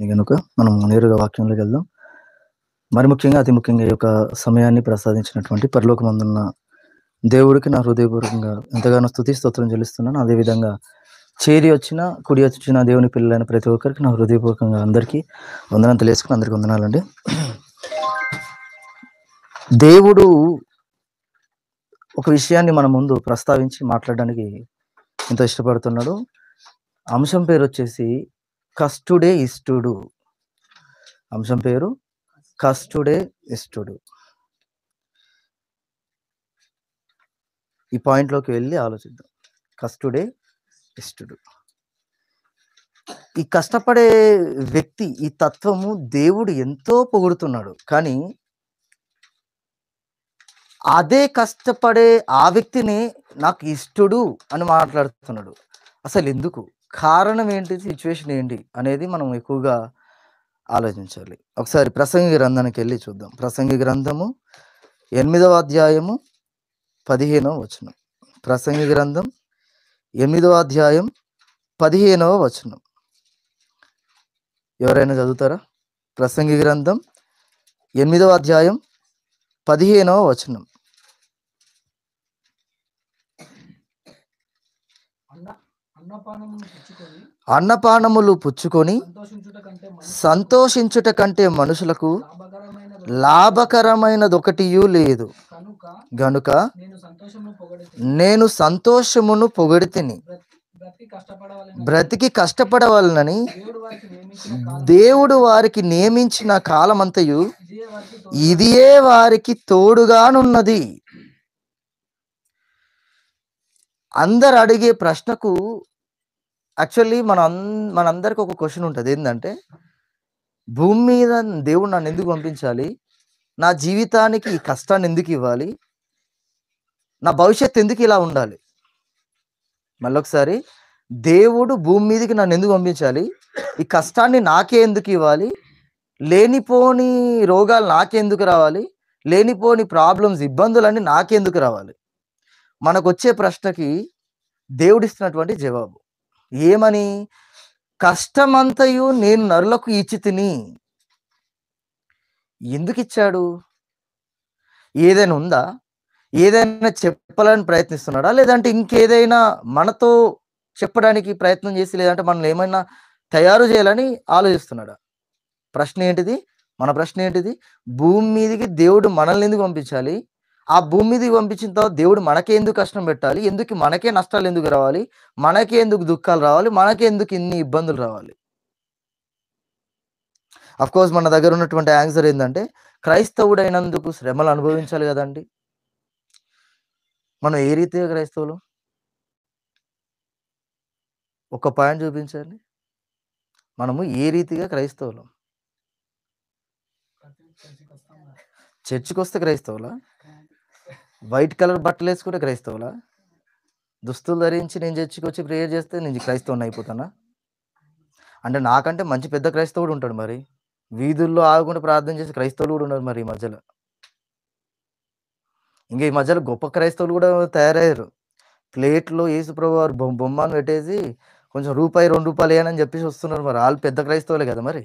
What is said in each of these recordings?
గనుక మనం నేరుగా వాక్యంలోకి వెళ్దాం. మరి ముఖ్యంగా, అతి ముఖ్యంగా ఈ యొక్క సమయాన్ని ప్రసాదించినటువంటి పరలోకమందున్న దేవుడికి నా హృదయపూర్వకంగా ఎంతగానో స్తుతి స్తోత్రం చెల్లిస్తున్నాను. అదేవిధంగా చేరి వచ్చిన, కుడి వచ్చిన దేవుని పిల్లలైన ప్రతి ఒక్కరికి నా హృదయపూర్వకంగా అందరికీ వందనం తెలియజేసుకుని అందరికీ వందనాలండి. దేవుడు ఒక విషయాన్ని మన ముందు ప్రస్తావించి మాట్లాడడానికి ఎంతో ఇష్టపడుతున్నాడు. అంశం పేరు వచ్చేసి కష్టుడే ఇష్టుడు. అంశం పేరు కష్టుడే ఇష్టుడు. ఈ పాయింట్లోకి వెళ్ళి ఆలోచిద్దాం. కష్టుడే ఇష్టుడు. ఈ కష్టపడే వ్యక్తి, ఈ తత్వము దేవుడు ఎంతో పొగుడుతున్నాడు. కానీ అదే కష్టపడే ఆ వ్యక్తిని నాకు ఇష్టుడు అని మాట్లాడుతున్నాడు. అసలు ఎందుకు? కారణం ఏంటి? సిచ్యువేషన్ ఏంటి అనేది మనం ఎక్కువగా ఆలోచించాలి. ఒకసారి ప్రసంగి గ్రంథానికి వెళ్ళి చూద్దాం. ప్రసంగి గ్రంథము 8వ అధ్యాయము 15వ వచనం. ప్రసంగి గ్రంథం 8వ అధ్యాయం 15వ వచనం. ఎవరైనా చదువుతారా? ప్రసంగి గ్రంథం 8వ అధ్యాయం 15వ వచనం. అన్నపానములు పుచ్చుకొని సంతోషించుట కంటే మనుషులకు లాభకరమైనదొకటియూ లేదు గనుక నేను సంతోషమును పొగడితిని. బ్రతికి కష్టపడవలనని దేవుడు వారికి నియమించిన కాలమంతయు ఇదియే వారికి తోడుగానున్నది. అందరు అడిగే ప్రశ్నకు యాక్చువల్లీ మనందరికి ఒక క్వశ్చన్ ఉంటుంది. ఏంటంటే, భూమి మీద దేవుడు నన్ను ఎందుకు పంపించాలి? నా జీవితానికి ఈ కష్టాన్ని ఎందుకు ఇవ్వాలి? నా భవిష్యత్తు ఎందుకు ఇలా ఉండాలి? మళ్ళొకసారి, దేవుడు భూమి మీదకి నన్ను ఎందుకు పంపించాలి? ఈ కష్టాన్ని నాకే ఎందుకు ఇవ్వాలి? లేనిపోని రోగాలు నాకెందుకు రావాలి? లేనిపోని ప్రాబ్లమ్స్, ఇబ్బందులన్నీ నాకెందుకు రావాలి? మనకు వచ్చే ప్రశ్నకి దేవుడిస్తున్నటువంటి జవాబు ఏమని? కష్టమంతయు నేను నరులకు ఇచ్చి తిని. ఎందుకు ఇచ్చాడు? ఏదైనా ఉందా? ఏదైనా చెప్పాలని ప్రయత్నిస్తున్నాడా? లేదంటే ఇంకేదైనా మనతో చెప్పడానికి ప్రయత్నం చేసి, లేదంటే మనల్ని ఏమైనా తయారు చేయాలని ఆలోచిస్తున్నాడా? ప్రశ్న ఏంటిది? మన ప్రశ్న ఏంటిది? భూమి మీదకి దేవుడు మనల్ని ఎందుకు పంపించాలి? ఆ భూమి మీదకి పంపించిన తర్వాత దేవుడు మనకే ఎందుకు కష్టం పెట్టాలి? ఎందుకు మనకే నష్టాలు ఎందుకు రావాలి? మనకే ఎందుకు దుఃఖాలు రావాలి? మనకే ఎందుకు ఇన్ని ఇబ్బందులు రావాలి? అఫ్కోర్స్ మన దగ్గర ఉన్నటువంటి ఆన్సర్ ఏంటంటే, క్రైస్తవుడైనందుకు శ్రమలు అనుభవించాలి కదండి. మనం ఏ రీతిగా క్రైస్తవులు? ఒక పాయింట్ చూపించండి. మనము ఏ రీతిగా క్రైస్తవులు? చర్చికి వస్తే క్రైస్తవులా? వైట్ కలర్ బట్టలు వేసుకుంటే క్రైస్తవులా? దుస్తులు ధరించి నేను చర్చికి వచ్చి ప్రేయర్ చేస్తే నేను క్రైస్తవుని అయిపోతానా? అంటే నాకంటే మంచి పెద్ద క్రైస్తవుడు ఉంటాడు. మరి వీధుల్లో ఆగకుండా ప్రార్థన చేసే క్రైస్తవులు కూడా ఉన్నారు మరి ఈ మధ్యలో. ఇంకా ఈ మధ్యలో గొప్ప క్రైస్తవులు కూడా తయారయ్యారు. ప్లేట్లో యేసుప్రభు వారు బొమ్మను పెట్టేసి కొంచెం రూపాయి 2 రూపాయలు వేయనని చెప్పేసి వస్తున్నారు. మరి వాళ్ళు పెద్ద క్రైస్తవులే కదా. మరి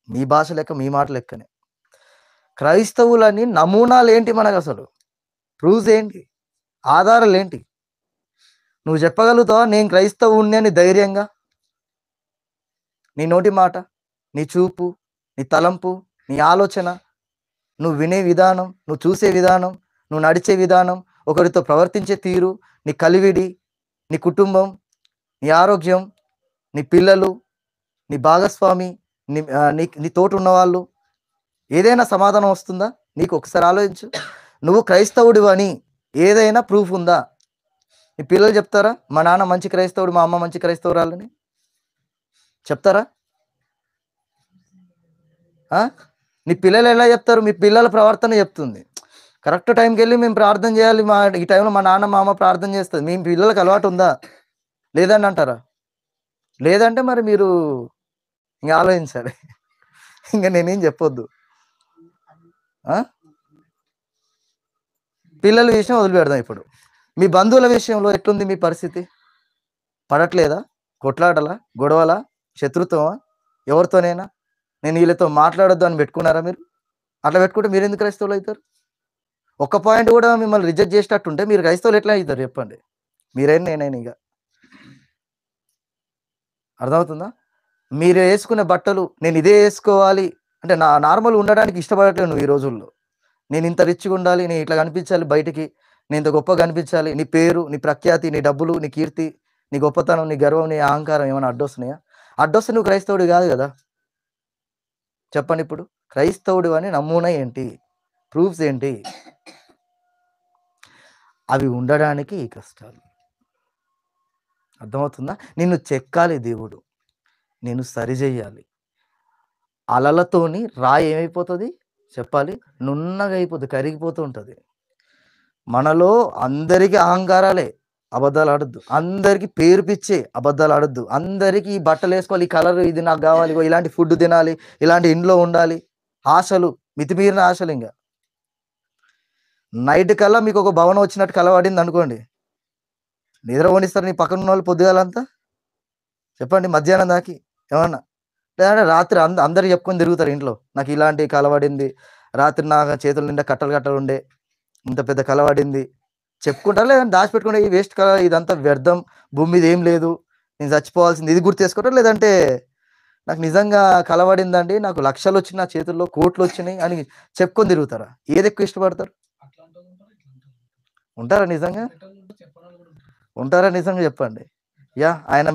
మీ భాష లెక్క, మీ మాట లెక్కనే క్రైస్తవులని నమూనాలు ఏంటి? మనకు అసలు ప్రూఫ్స్ ఏంటి? ఆధారాలు ఏంటి? నువ్వు చెప్పగలుగుతావా నేను క్రైస్తవుణ్ణి అని ధైర్యంగా? నీ నోటి మాట, నీ చూపు, నీ తలంపు, నీ ఆలోచన, నువ్వు వినే విధానం, నువ్వు చూసే విధానం, నువ్వు నడిచే విధానం, ఒకరితో ప్రవర్తించే తీరు, నీ కలివిడి, నీ కుటుంబం, నీ ఆరోగ్యం, నీ పిల్లలు, నీ భాగస్వామి, నీ తోటి ఉన్నవాళ్ళు, ఏదైనా సమాధానం వస్తుందా నీకు? ఒకసారి ఆలోచించు. నువ్వు క్రైస్తవుడు అని ఏదైనా ప్రూఫ్ ఉందా? నీ పిల్లలు చెప్తారా మా నాన్న మంచి క్రైస్తవుడు, మా అమ్మ మంచి క్రైస్తవురాలని? చెప్తారా? నీ పిల్లలు ఎలా చెప్తారు? మీ పిల్లల ప్రవర్తన చెప్తుంది. కరెక్ట్ టైంకి వెళ్ళి మేము ప్రార్థన చేయాలి, ఈ టైంలో మా నాన్న మా అమ్మ ప్రార్థన చేస్తుంది. మీ పిల్లలకు అలవాటు ఉందా? లేదని అంటారా? లేదంటే మరి మీరు ఇంకా ఆలోచించాలి. ఇంకా నేనేం చెప్పొద్దు. పిల్లల విషయం వదిలిపెడదాం. ఇప్పుడు మీ బంధువుల విషయంలో ఎట్లుంది మీ పరిస్థితి? పడట్లేదా? కొట్లాటలా, గొడవలా, శత్రుత్వమా? ఎవరితోనైనా? నేను వీళ్ళతో మాట్లాడొద్దు అని పెట్టుకున్నారా మీరు? అట్లా పెట్టుకుంటే మీరెందుకు క్రైస్తవులైతారు? ఒక్క పాయింట్ గూడా మిమ్మల్ని రిజెక్ట్ చేసేటట్టుంటే మీరు క్రైస్తవులు ఎట్లా అయితారు చెప్పండి? మీరైనా నేనైనా ఇగ. అర్థమవుతుందా? మీరు యేసుకునే బట్టలు నేనిదే యేసుకోవాలి అంటే నార్మల్‌గా ఉండడానికి ఇష్టపడట్లేదు నువ్వు ఈ రోజుల్లో. నేనింత రిచ్‌గుండాలి, నేను ఇట్లా కనిపించాలి బయటికి, నేనింత గొప్పగా కనిపించాలి, నీ పేరు, నీ ప్రఖ్యాతి, నీ డబ్బులు, నీ కీర్తి, నీ గొప్పతనం, నీ గర్వం, నీ అహంకారం ఏమైనా అడ్డొస్తున్నాయా? అడ్డొస్తే నువ్వు క్రైస్తవుడివి గాదు గదా! చెప్పండిప్పుడు. క్రైస్తవుడివని నమూనా ఏంటి? ప్రూఫ్స్ ఏంటి? అవి ఉండడానికి ఈ కష్టాలు. అర్థమవుతుందా? నిన్ను చెక్కాలి దేవుడు. నిన్ను సరిజెయ్యాలి. అలలతోని రాయి ఏమైపోతది? చెప్పాలి. నున్నగా అయిపోద్ది. కరిగిపోతూ ఉంటది. మనలో అందరికి అహంకారాలే. అబద్దాలాడొద్దు. అందరికి పేరు పిచ్చే. అబద్దాలాడొద్దు. అందరికి ఈ బట్టలేసుకోవాలి, ఈ కలరు ఇది నాకు గావాలి, ఇగో ఇలాంటి ఫుడ్ తినాలి, ఇలాంటి ఇంట్లో ఉండాలి. ఆశలు, మితిమీరిన ఆశలింగ. నైట్ కల్లా మీకొక భవనం వచ్చినట్టు కల పడిందనుకోండి. నిద్ర పోనిస్తారా నీ పక్కనున్నోళ్ళు పొద్దుగాలంతా? చెప్పండి మధ్యాహ్నం దాకి ఏమన్నా? లేదంటే రాత్రి అందరికి చెప్పుకొని తిరుగుతారు ఇంట్లో. నాకిలాంటి కల పడింది. రాత్రి నా చేతుల నిండా కట్టలు కట్టలుండే. ఇంత పెద్ద కల పడింది. చెప్పుకుంటారా? లేదంటే దాచిపెట్టుకుని ఈ వేస్ట్ కల ఇదంతా వ్యర్థం. భూమి మీద ఏం లేదు. నేను చచ్చిపోవాల్సింది ఇది గుర్తు చేసుకుంటారా? లేదంటే నాకు నిజంగా కల పడిందండి. నాకు లక్షలొచ్చినాయి నా చేతుల్లో, కోట్లొచ్చినాయి అని చెప్పుకొని తిరుగుతారా? ఏదెక్కువ ఇష్టపడతారు? ఉంటారా నిజంగా? ఉంటారా నిజంగా చెప్పండి? యాహ్! ఆయన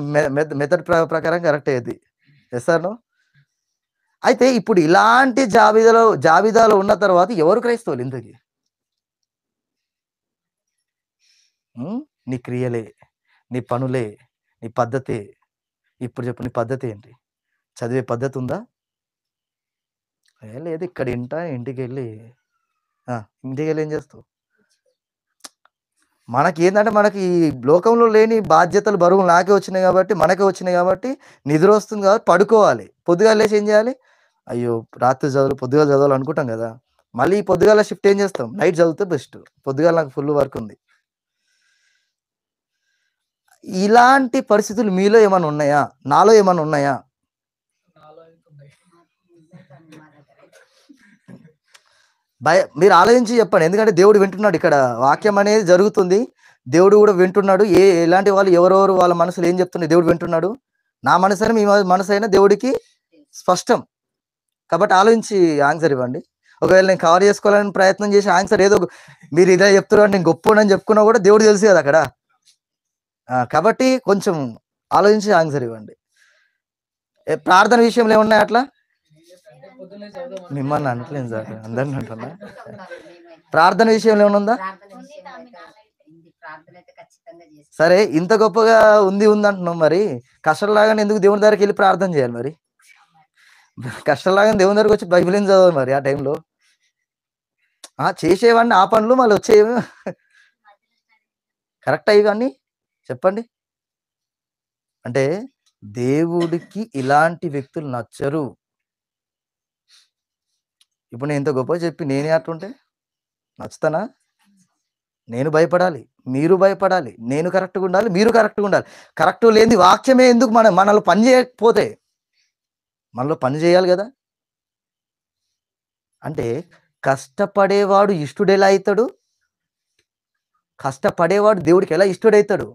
మెథడ్ ప్రకారం కరెక్టే ఇది. Yes or no? అయితే ఇప్పుడు ఇలాంటి జాబితాలో ఉన్న తర్వాత ఎవరు క్రైస్తవులు ఇంతకి? హ్మ్. నీ క్రియలే, నీ పనులే, నీ పద్ధతే. ఇప్పుడు చెప్పు నీ పద్ధతేంటి? చదివే పద్ధతుందా? లేదు ఇక్కడ ఇంటికెళ్ళి ఆ! ఇంటికెళ్ళి ఏం చేస్తావు? మనకేందంటే మనకి ఈ లోకంలో లేని బాధ్యతలు, బరువులు నాకే వచ్చినాయి గాబట్టి, మనకే వచ్చినాయి గాబట్టి, నిద్రొస్తుంది కాబట్టి పడుకోవాలి. పొద్దుగాల లేచి ఏం జేయాలి? అయ్యో! రాత్రి చదువులు, పొద్దుగాల చదవాలనుకుంటాం గదా! మళ్ళీ పొద్దుగాల షిఫ్ట్ ఏం జేస్తాం? నైట్ చదివితే బెస్ట్. పొద్దుగాల నాకు ఫుల్ వర్కుంది. ఇలాంటి పరిస్థితులు మీలో ఏమన్నా ఉన్నాయా? నాలో ఏమన్నా ఉన్నాయా? మీరు ఆలోచించి చెప్పండి. ఎందుకంటే దేవుడు వింటున్నాడు ఇక్కడ. వాక్యం అనేది జరుగుతుంది. దేవుడు గూడా వింటున్నాడు. ఎలాంటి వాళ్ళు ఎవరెవరు వాళ్ళ మనసులో ఏం చెప్తున్నాయి దేవుడు వింటున్నాడు. నా మనసైనా, మీ మనసైనా దేవుడికి స్పష్టం. కాబట్టి ఆలోచించి ఆన్సర్ ఇవ్వండి. ఒకవేళ నేను కవర్ చేసుకోవాలని ప్రయత్నం చేసి ఆన్సర్ ఏదో మీరు ఇదే చెప్తున్నారు నేను గొప్పోడని చెప్పుకున్నా కూడా దేవుడు తెలుసు కదా అక్కడ. కాబట్టి కొంచెం ఆలోచించి ఆన్సర్ ఇవ్వండి. ప్రార్థన విషయంలో ఏమున్నాయి అట్లా? మిమ్మల్ని అనట్లేదు సార్. అందరిని అంటున్నా. ప్రార్థన విషయంలో ఏమైనా ఉందా? సరే ఇంత గొప్పగా ఉందంటున్నావు మరి. కష్టంలాగానే ఎందుకు దేవుని దగ్గరికెళ్ళి ప్రార్థన చేయాలి మరి? కష్టంలాగానే దేవుని దగ్గరకొచ్చి బైబిల్ ఏం చదవాలి మరి ఆ టైంలో? చేసేవన్నీ ఆ పనులు మళ్ళీ వచ్చేవి కరెక్టా ఇవన్నీ? చెప్పండి. అంటే దేవుడికి ఇలాంటి వ్యక్తులు నచ్చరు. ఇప్పుడు నేను ఇంత గొప్పగా చెప్పి నేనే అట్లుంటే నచ్చుతానా? నేను భయపడాలి. మీరు భయపడాలి. నేను కరెక్ట్‌గుండాలి. మీరు కరెక్ట్‌గుండాలి. కరెక్ట్ లేనిది వాక్యమే ఎందుకు మనలో పని చేయకపోతే మనలో పని చేయాలి గదా! అంటే కష్టపడేవాడు ఇష్టుడెలా అయితాడు? కష్టపడేవాడు దేవుడికెలా ఇష్టుడైతాడు?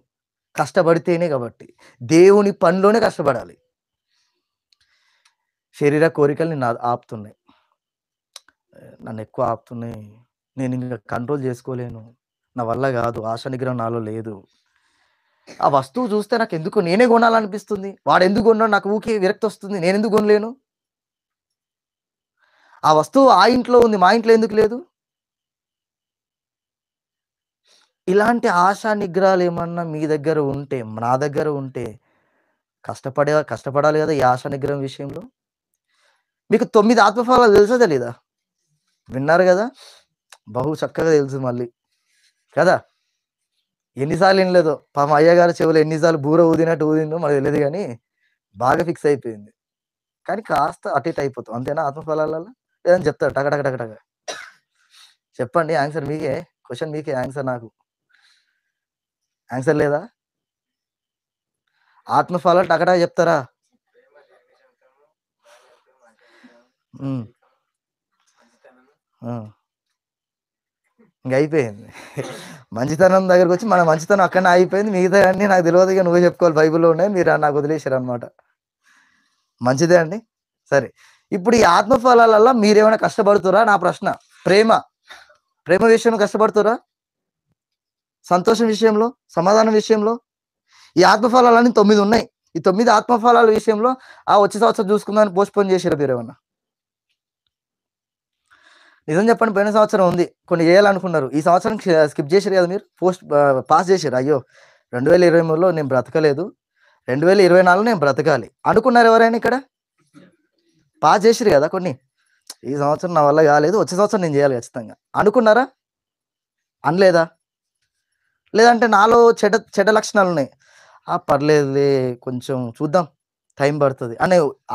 కష్టపడితేనే గాబట్టి. దేవుని పనిలోనే కష్టపడాలి. శరీర కోరికలు నిన్ను ఆపుతున్నాయి. నన్నెక్కువ ఆపుతున్నాయి. నేనింక కంట్రోల్ జేసుకోలేను. నా వల్ల గాదు. ఆశ నిగ్రహం నాలో లేదు. ఆ వస్తువు చూస్తే నాకెందుకో నేనే గొనాలనిపిస్తుంది. వాడెందుకు గొన్నాడు నాకు ఊకే విరక్తొస్తుంది. నేనెందుకు గొనలేను? ఆ వస్తువు ఆ ఇంట్లో ఉంది. మా ఇంట్లో ఎందుకు లేదు? ఇలాంటి ఆశా నిగ్రహాలేమన్నా మీ దగ్గర ఉంటే, నా దగ్గర ఉంటే కష్టపడాలి గదా! ఈ ఆశా నిగ్రహం విషయంలో. మీకు 9 ఆత్మఫలాలు తెలుసా తెలీదా? విన్నారు గదా! బహు చక్కగా తెలుసు మళ్ళీ. కదా! ఎన్ని సార్లు ఇనలేదో. పాపం అయ్యగారి చెవిలో ఎన్ని సార్లు బూర ఊదినట్టు ఊదిందో మనకు తెలీదు గానీ, బాగా ఫిక్స్ అయిపోయింది. కానీ కాస్త అటు ఇటు అయిపోతాం. అంతేనా ఆత్మఫలాలలో? లేదని చెప్తారు టక టక టక టక. చెప్పండి ఆన్సర్ మీకే. క్వెషన్ మీకే ఆన్సర్ నాకు. ఆన్సర్ లేదా? ఆత్మఫలాలు టక టక చెప్తారా? హ్మ్. ఆ! ఇంక అయిపోయింది. మంచితనం దగ్గరకొచ్చి మన మంచితనం అక్కడనే ఆగిపోయింది. మిగతాయన్నీ నాకు తెలవదు ఇగ నువ్వే చెప్పుకోవాలి బైబిల్‌లో ఉన్నాయి. మీరు నాకు వదిలేసిర్రనమాట. మంచిదే అండి. సరే. ఇప్పుడు ఈ ఆత్మ ఫలాలల్ల మీరేమైనా కష్టపడుతుర్రా? నా ప్రశ్న. ప్రేమ, ప్రేమ విషయంలో కష్టపడుతుర్రా? సంతోషం విషయంలో? సమాధానం విషయంలో? ఈ ఆత్మ ఫలాలన్నీ 9 ఉన్నాయి. ఈ 9 ఆత్మ ఫలాల విషయంలో వచ్చే సంవత్సరం చూసుకుందాం అని పోస్ట్‌పోన్ చేసిర్రా మీరేమన్నా? నిజం చెప్పండి పోయిన సంవత్సరం ఉంది. కొన్ని చేయాలనుకున్నారు. ఈ సంవత్సరం స్కిప్ చేసిర్రు కదా మీరు. పాస్ చేసిర్రు. అయ్యో! 2023లో నేను బ్రతకలేదు. 2024లో నేను బ్రతకాలి. అనుకున్నారా ఎవరైనా ఇక్కడ? పాస్ చేసిర్రు కదా కొన్ని. ఈ సంవత్సరం నా వల్ల కాలేదు. వచ్చే సంవత్సరం నేను చేయాలి ఖచ్చితంగా. అనుకున్నారా? అనలేదా? లేదంటే నాలో చెడ్డ చెడ్డ లక్షణాలున్నాయి. పర్లేదులే కొంచెం చూద్దాం. టైం పడతది.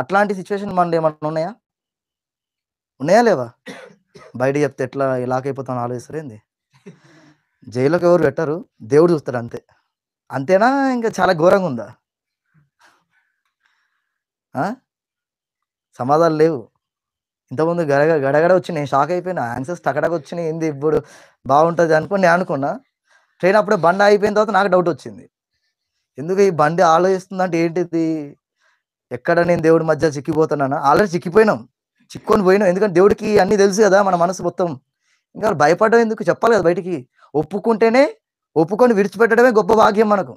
అట్లాంటి సిట్యుయేషన్ మనదేమన్నా ఉన్నాయా? ఉన్నాయా లేవా? బయటకి చెప్తే ఎట్లా లాక్ అయిపోతామని ఆలోచిస్తారేంది? జైల్లోకి ఎవరు పెట్టరు. దేవుడు చూస్తాడు అంతే. అంతేనా? ఇంకా చాలా ఘోరంగుందా? ఆ! సమాధానాలు లేవు. ఇంతకుముందు గడగడ వచ్చినాయి. నేను షాక్ అయిపోయినా. ఆన్సర్స్ టకటక వచ్చినాయి. ఏంది ఇప్పుడు బావుంటది అనుకోని నేను అనుకున్నా. ట్రైన్ అప్పుడే బండి ఆగిపోయిన తర్వాత నాకు డౌట్ వచ్చింది. ఎందుకు ఈ బండి ఆలోచిస్తుందంటే ఏంటిది? ఎక్కడ నేను దేవుడి మధ్య చిక్కిపోతున్నానా? ఆల్రెడీ చిక్కిపోయినాం. చిక్కొని పోయినాం. ఎందుకంటే దేవుడికి అన్నీ తెలుసు కదా! మన మనసు మొత్తం. ఇంకా భయపడడం ఎందుకు? చెప్పాలి కదా బయటికి. ఒప్పుకుంటేనే ఒప్పుకొని విడిచిపెట్టడమే గొప్ప భాగ్యం మనకు.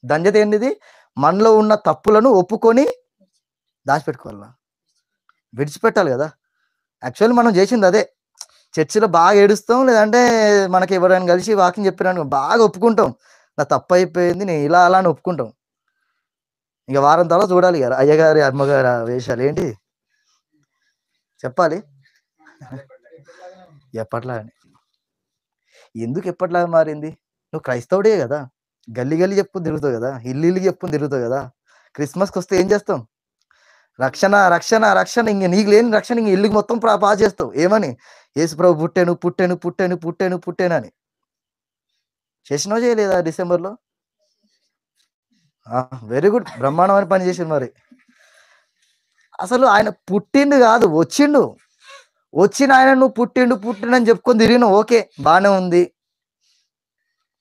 ధన్యత ఏంటిది? మనలో ఉన్న తప్పులను ఒప్పుకొని దాచిపెట్టుకోవాల. విడిచిపెట్టాలి గదా! యాక్చువల్లీ మనం జేసిందదే. చర్చిలో బాగా ఏడుస్తాం. లేదంటే మనకి ఎవరైనా కలిసి వాక్యం చెప్పిరనుకో బాగా ఒప్పుకుంటాం. నా తప్పయిపోయింది. నేను ఇలా అలా అని ఒప్పుకుంటాం. ఇక వారం తర్వాత చూడాలి ఇగ అయ్యగారి, అమ్మగారి వేషాలు ఏంటి చెప్పాలి. ఎప్పట్లాగానే. ఎందుకు ఎప్పటిలాగా మారింది? నువ్వు క్రైస్తవుడే గదా! గల్లీ గల్లీ చెప్పుకొని తిరుగుతావు గదా! ఇల్లు చెప్పుకొని తిరుగుతావు గదా! క్రిస్మస్‌కొస్తే ఏం చేస్తాం? రక్షణ, రక్షణ, రక్షణ ఇంగ నీకు లేని రక్షణ ఇంగ ఇల్లుకి మొత్తం పాస్ చేస్తావు. ఏమని? యేసుప్రభు పుట్టెను, పుట్టెను, పుట్టెను, పుట్టెను, పుట్టెనని. చేసినవా చేయలేదా డిసెంబర్‌లో? ఆ! Very good. బ్రహ్మాండమైన పని చేసిర్రు మరి. అసలు ఆయన పుట్టిండు గాదు వచ్చిండు. వచ్చిన ఆయన నువ్వు పుట్టిండు, పుట్టిండని చెప్పుకొని తిరిగినవు ఓకే. బానే ఉంది.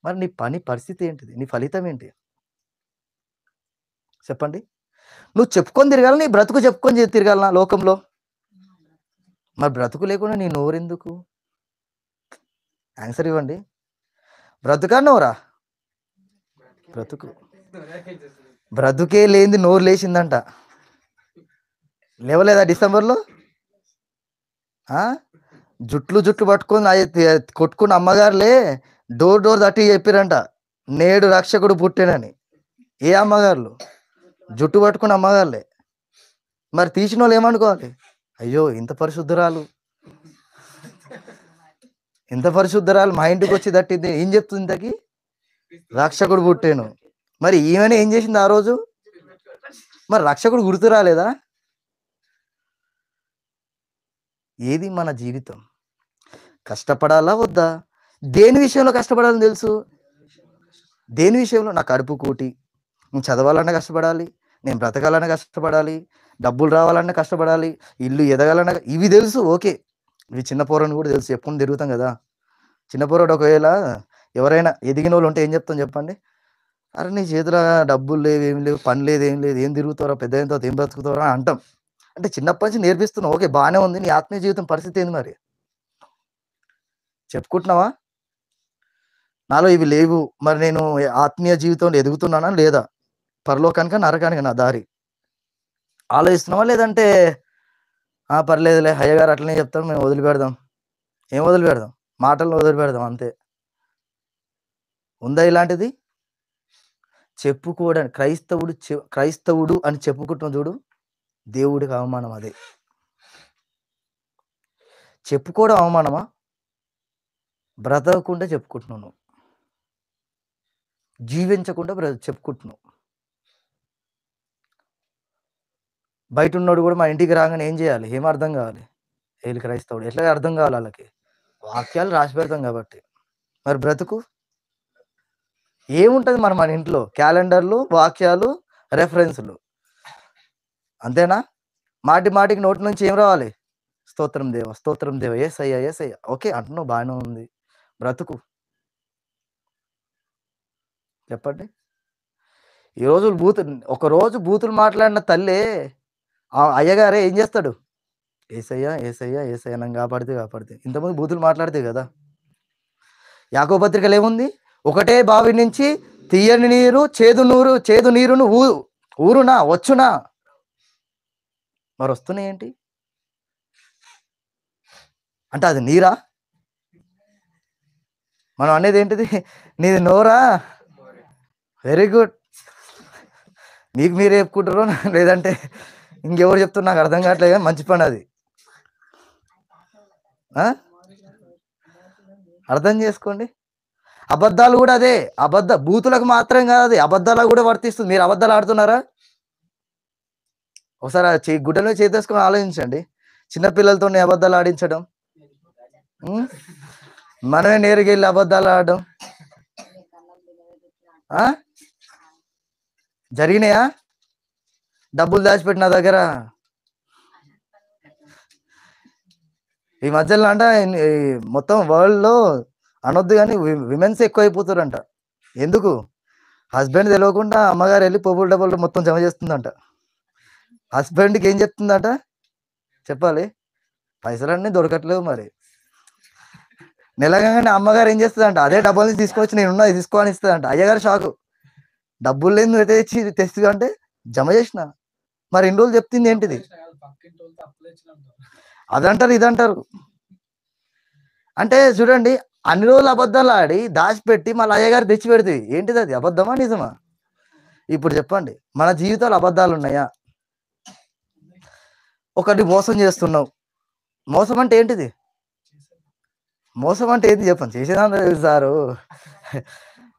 మరి నీ పని పరిస్థితి ఏంటిది? నీ ఫలితం ఏంటి? చెప్పండి. నువ్వు చెప్పుకొని తిరగాలా? నీ బ్రతుకు చెప్పుకొని తిరగాలనా లోకంలో? మరి బ్రతుకు లేకుండా నీ నోరెందుకు? ఆన్సర్ ఇవ్వండి. బ్రతుకా నోరా? బ్రతుకు. బ్రతుకే లేనిది నోరు లేచిందంట. లేవలేదా డిసెంబర్‌లో? ఆ! జుట్లు పట్టుకొని కొట్టుకున్న అమ్మగారులే డోర్ డోర్ తట్టి చెప్పిరంట. నేడు రక్షకుడు పుట్టెనని. ఏ అమ్మగారులు? జుట్టు పట్టుకున్న అమ్మగారులే. మరి తీసినోళ్ళు ఏమనుకోవాలి? అయ్యో! ఇంత పరిశుద్ధురాలు, ఇంత పరిశుద్ధురాలు మా ఇంటికొచ్చి తట్టింది. ఏం చెప్తుంది ఇంతకి? రక్షకుడు పుట్టెను. మరి ఈమెనే ఏం చేసింది ఆ రోజు? మరి రక్షకుడు గుర్తు రాలేదా? ఏది మన జీవితం? కష్టపడాలా వద్దా? దేని విషయంలో కష్టపడాలని తెలుసు? దేని విషయంలో? నా కడుపు కూటి. నేను చదవాలన్నా కష్టపడాలి. నేను బ్రతకాలన్నా కష్టపడాలి. డబ్బులు రావాలన్నా కష్టపడాలి. ఇల్లు ఎదగాలన్నా ఇవి తెలుసు ఓకే. ఇవి చిన్న పోరని కూడా తెలుసు. చెప్పుకొని తిరుగుతాం గదా! చిన్న పోరడు ఒకవేళ ఎవరైనా ఎదిగినోళ్ళు ఉంటే ఏం చెప్తాం చెప్పండి? అరె! నీ చేతిలో డబ్బులు లేవు, ఏమి లేవు, పని లేదు, ఏం లేదు. ఏం తిరుగుతావురా పెద్దయిన తర్వాత ఏం బ్రతుకుతావురా అని అంటాం. అంటే చిన్నప్పటి నుంచి నేర్పిస్తున్నాం. ఓకే. బానే ఉంది. నీ ఆత్మీయ జీవితం పరిస్థితి ఏంది మరి? చెప్పుకుంటున్నావా? నాలో ఇవి లేవు. మరి నేను ఆత్మీయ జీవితంలో ఎదుగుతున్నానా? లేదా? పరలోకానికా? నరకానికా నా దారి? ఆలోచిస్తున్నావా? లేదంటే పర్లేదులే అయ్యగారు అట్లనే చెప్తారు. మేము వదిలిపెడదాం. ఏం వదిలిపెడదాం? మాటలను వదిలిపెడదాం అంతే. ఉందా ఇలాంటిది? చెప్పుకోవడానికి క్రైస్తవుడు అని చెప్పుకుంటాం చూడు. దేవుడికి అవమానం అదే. చెప్పుకోవడం అవమానమా? బ్రతకకుండా చెప్పుకుంటున్నావు నువ్వు. జీవించకుండా చెప్పుకుంటున్నావు. బయటున్నోడు గూడా మా ఇంటికి రాంగానే ఏం జేయాలి? ఏం అర్థం గావాలి? ఈళ్ళు క్రైస్తవుడు. ఎట్లా అర్థం గావాలి ఆళ్ళకి? వాక్యాలు రాసి పెడతాం గాబట్టి. మరి బ్రతుకు? ఏముంటది మరి మన ఇంట్లో? క్యాలెండర్‌లు, వాక్యాలు, రెఫరెన్స్‌లు. అంతేనా? మాటి మాటికి నోటి నుంచి ఏం రావాలి? స్తోత్రం దేవా, స్తోత్రం దేవా, యేసయ్య, యేసయ్య. ఓకే. అంటున్నావు బానే ఉంది. బ్రతుకు. చెప్పండి. ఈ రోజులు ఒకరోజు బూతులు మాట్లాడిన తల్లే అయ్యగారే ఏం జేస్తాడు? యేసయ్య, యేసయ్య, యేసయ్య నన్ను కాపాడితే కాపాడితే. ఇంతకుముందు బూతులు మాట్లాడితే గదా! యాకోబు పత్రికలో ఏముంది? ఒకటే బావి నుంచి తియ్యని నీరు, చేదు నీరును ఊరునా? వచ్చునా? మరొస్తున్నాయేంటి? అంటే అది నీరా? మనం అనేదేంటిది? నీది నోరా? Very good. మీకు మీరే చెప్పుకుంటారో లేదంటే ఇంకెవరు చెప్తున్నారు నాకు అర్థం కావట్లేదు గానీ మంచి పనది. అర్థం చేసుకోండి. అబద్ధాలు గూడా అదే. బూతులకు మాత్రం కాదు అది. అబద్ధాలకు గూడా వర్తిస్తుంది. మీరు అబద్ధాలు ఆడుతున్నారా? ఒకసారి గుడ్డ మీద చేతేసుకొని ఆలోచించండి. చిన్న పిల్లలతోని అబద్ధాలు ఆడించడం. మనమే నేరుగా వెళ్ళి అబద్ధాలు ఆడడం. జరిగినాయా? డబ్బులు దాచిపెట్టి నా దగ్గర ఈ మధ్యలో అంట మొత్తం వరల్డ్‌లో అనొద్దు గానీ విమెన్స్ ఎక్కువైపోతారంట. ఎందుకు? హస్బెండ్ తెలవకుండా అమ్మగారు ఎళ్లి పోపుల డబ్బాలో మొత్తం జమ చేస్తుందంట. హస్బెండ్‌కి ఏం చెప్తుందట? చెప్పాలి. పైసలన్నీ దొరకట్లేవు మరి. నెలగంగానే అమ్మగారు ఏం చేస్తదంట? అదే డబ్బుల నుంచి తీసుకొచ్చి నేనున్నది తీసుకో అని ఇస్తదంట. అయ్యగారు షాకు. డబ్బులు లేనిది నువ్వు తెచ్చివి అంటే జమ చేసిన. మరి ఇన్ని రోజులు చెప్తుంది ఏంటిది? అదంటారు, ఇదంటారు. అంటే చూడండి, అన్ని రోజులు అబద్ధాలు ఆడి దాచిపెట్టి మళ్ళీ అయ్యగారు తెచ్చి పెడితే ఏంటిది? అది అబద్ధమా నిజమా? ఇప్పుడు చెప్పండి, మన జీవితాలు అబద్ధాలు ఉన్నాయా? ఒకటి మోసం చేస్తున్నావు. మోసం అంటే ఏంటిది? మోసం అంటే ఏంది చెప్పండి? చేసేదాన్ని తెలుసు సారు.